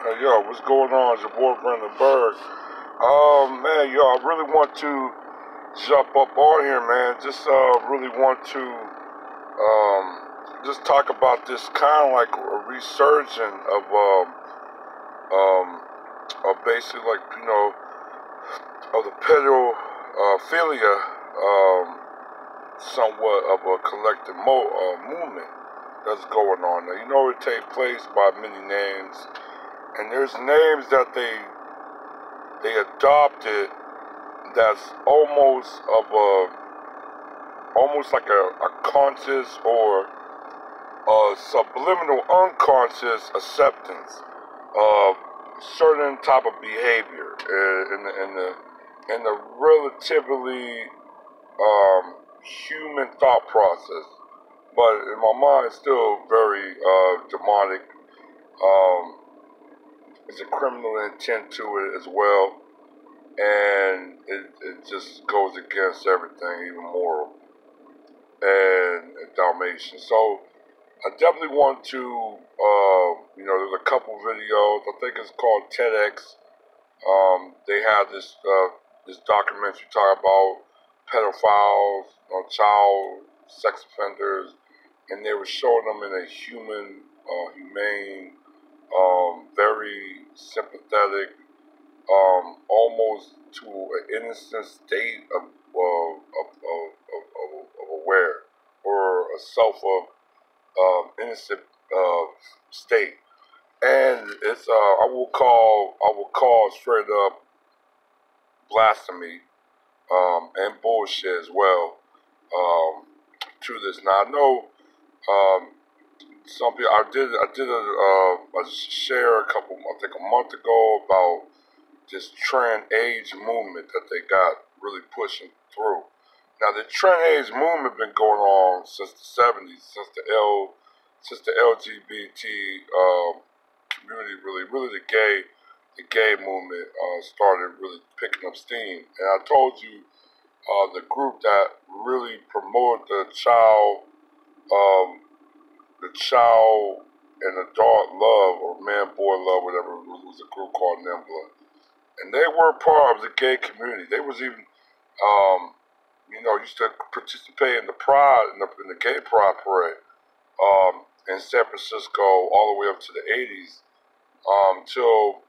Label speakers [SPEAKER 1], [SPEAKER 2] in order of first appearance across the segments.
[SPEAKER 1] Hey, yo, what's going on? It's your boy Brandon Berg. Man, yo, I really want to jump up on here, man. Just really want to just talk about this kind of like a resurgence of basically like of the pedophilia, somewhat of a collective movement that's going on. Now, it takes place by many names. And there's names that they adopted that's almost like a conscious or a subliminal unconscious acceptance of certain type of behavior in the relatively human thought process, but in my mind it's still very demonic. There's a criminal intent to it as well, and it just goes against everything, even moral and Dalmatian. So I definitely want to, there's a couple videos. I think it's called TEDx. They have this documentary talking about pedophiles, child sex offenders, and they were showing them in a humane, very sympathetic, almost to an innocent state of aware, or a self of innocent state, and it's I will call straight up blasphemy and bullshit as well to this. Now I know some people. I did a share I think a month ago about this trans age movement that they got really pushing through. Now the trans age movement been going on since the 70s, since the LGBT community really the gay movement started really picking up steam. And I told you the group that really promoted the child and adult love, or man-boy love, whatever, it was a group called NIMBLA. And they were part of the gay community. They was even, used to participate in the pride, in the gay pride parade in San Francisco all the way up to the 80s, till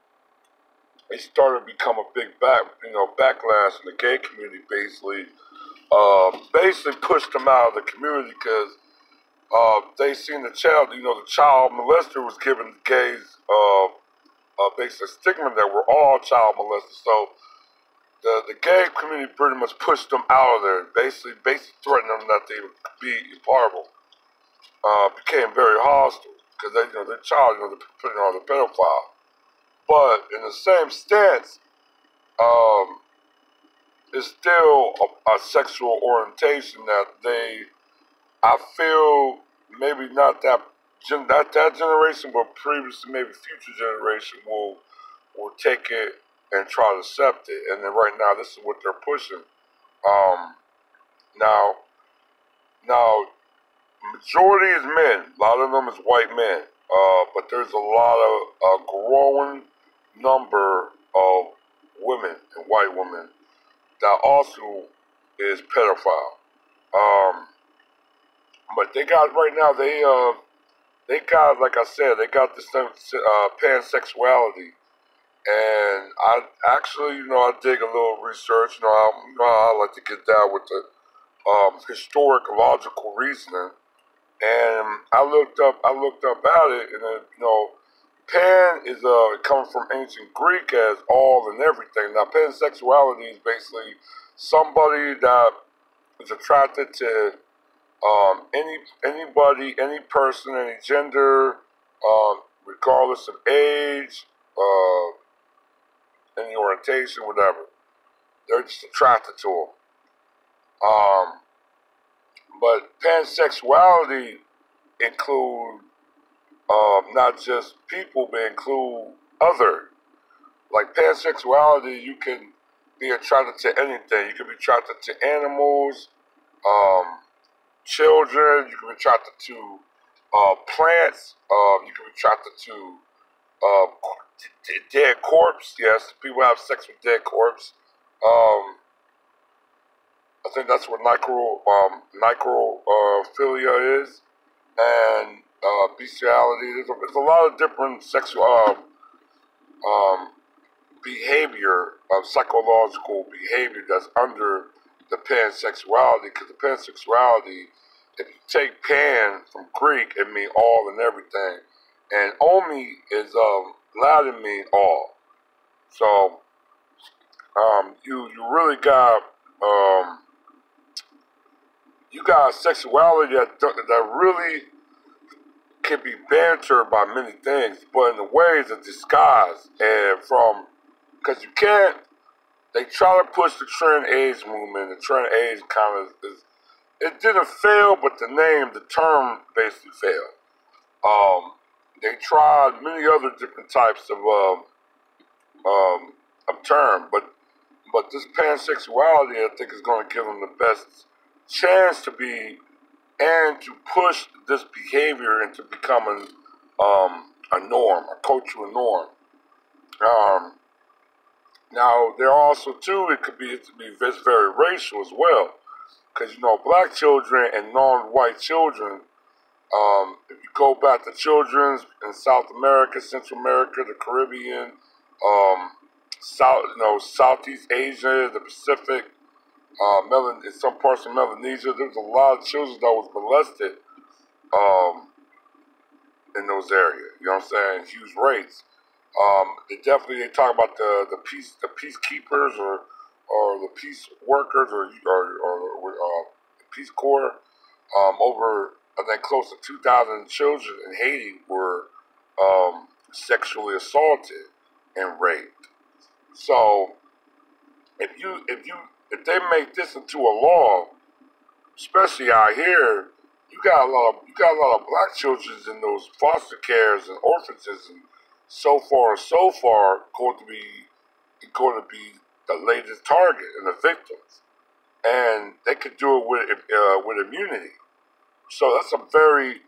[SPEAKER 1] it started to become a big backlash in the gay community. Basically pushed them out of the community because they seen the child molester was giving gays basic stigma that we're all child molesters. So the gay community pretty much pushed them out of there, basically threatening them that they would be impartial. Became very hostile because their child, they're putting on the pedophile. But in the same stance, it's still a sexual orientation that I feel maybe not that generation, but previously maybe future generation will take it and try to accept it. And then right now, this is what they're pushing. Now, majority is men. A lot of them is white men. But there's a lot of a growing number of women and white women that also is pedophile. But they got right now they got, like I said, they got this pansexuality, and I actually I dig a little research. I like to get down with the historic logical reasoning, and I looked up at it, and pan is comes from ancient Greek as all and everything. Now pansexuality is basically somebody that is attracted to anybody, any person, any gender, regardless of age, any orientation, whatever. They're just attracted to them. But pansexuality include not just people, but include other. Like pansexuality, you can be attracted to anything. You can be attracted to animals, children. You can be attracted to plants. You can be attracted to dead corpse. Yes, people have sex with dead corpse. I think that's what necrophilia is, and bestiality. There's a lot of different sexual um, behavior, of psychological behavior that's under the pansexuality. Because the pansexuality, if you take pan from Greek, it means all and everything, and omi is Latin mean all. So you really got you got sexuality that really can be bantered by many things, but in a way it's a disguise. And from, because you can't, they try to push the trans age movement. The trans age kind of is, it didn't fail, but the term basically failed. They tried many other different types of term, but this pansexuality, I think, is going to give them the best chance to be, and to push this behavior into becoming a norm, a cultural norm. Now, there also too, it could be very racial as well, because black children and non-white children. If you go back to children's in South America, Central America, the Caribbean, Southeast Asia, the Pacific, in some parts of Melanesia, there's a lot of children that was molested in those areas. You know what I'm saying? Huge rates. They talk about the peacekeepers or the peace workers or Peace Corps. Over, I think, close to 2,000 children in Haiti were sexually assaulted and raped. So if they make this into a law, especially out here, you got a lot of black children in those foster cares and orphanages and so far going to be the latest target and the victims, and they could do it with immunity. So that's a very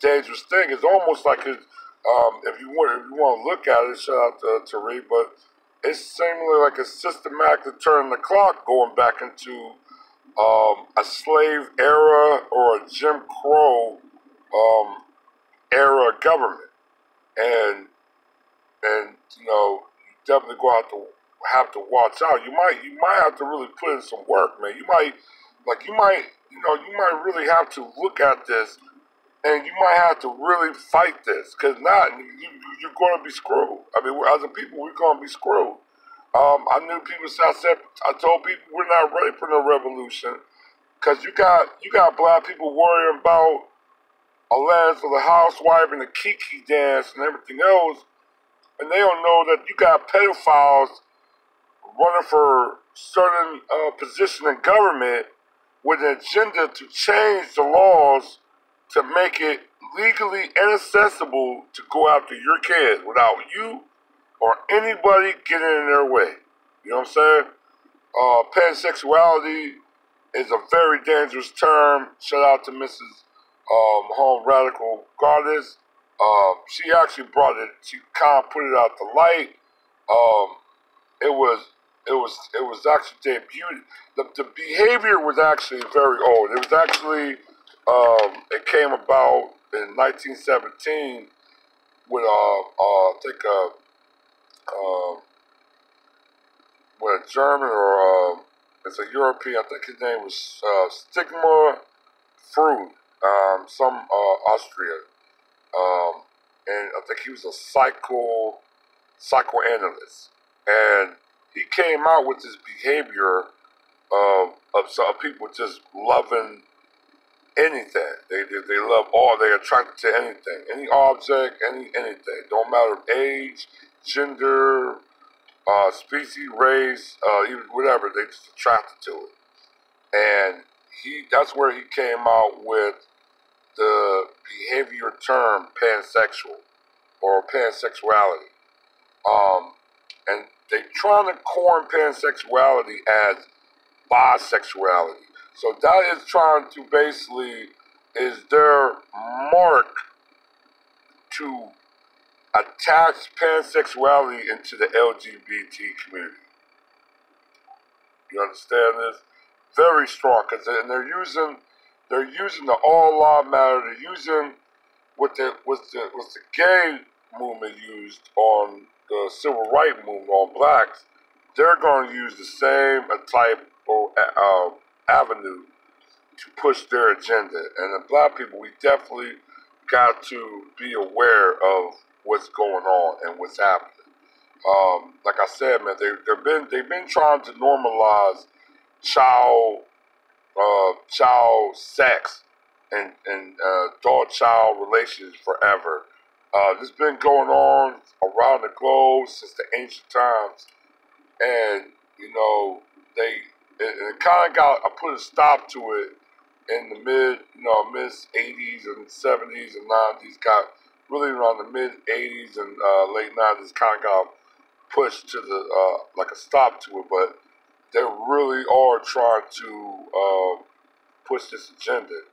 [SPEAKER 1] dangerous thing. It's almost like if you want to look at it, shout out to Reed, but it's seemingly like a systematic turn the clock, going back into a slave era or a Jim Crow era government, and you definitely have to watch out. You might have to really put in some work, man. You might really have to look at this, and you might have to really fight this, because not you're going to be screwed. I mean, as a people, we're going to be screwed. I knew people. I told people we're not ready for no revolution, because you got black people worrying about a land for the housewife and the kiki dance and everything else, and they don't know that you got pedophiles running for certain position in government with an agenda to change the laws to make it legally inaccessible to go after your kids without you or anybody getting in their way. You know what I'm saying? Pansexuality is a very dangerous term. Shout out to Mrs. Home Radical Goddess. She actually she kind of put it out the light. It was actually debuted. The behavior was actually very old. It was actually it came about in 1917 with I think with a German or it's a European. I think his name was Stigma Freud, some Austrian, and I think he was a psychoanalyst, and he came out with this behavior of some people just loving anything. They love all. They're attracted to anything, any object, anything. Don't matter age, gender, species, race, even whatever. They just attracted to it, and that's where he came out with the behavior term pansexual or pansexuality. And they trying to coin pansexuality as bisexuality. So that is trying to basically, is their mark to attach pansexuality into the LGBT community. You understand this? Very strong, because they're using the all lives matter. They're using what the gay movement used on the civil rights movement on blacks. They're going to use the same type of avenue to push their agenda. And the black people, we definitely got to be aware of what's going on and what's happening. Like I said, man, they've been trying to normalize child sex and adult-child relations forever. This has been going on around the globe since the ancient times, and you know it kind of got put a stop to it in the mid 80s and 70s and 90s. Got really around the mid 80s and late 90s, kind of got pushed to the like a stop to it, but they really are trying to push this agenda.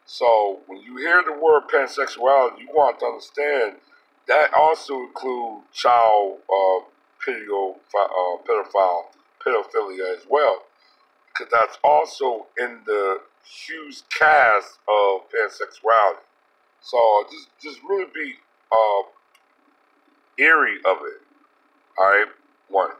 [SPEAKER 1] So when you hear the word pansexuality, you want to understand that also includes child pedophilia as well, because that's also in the huge cast of pansexuality. So just really be eerie of it. All right, one.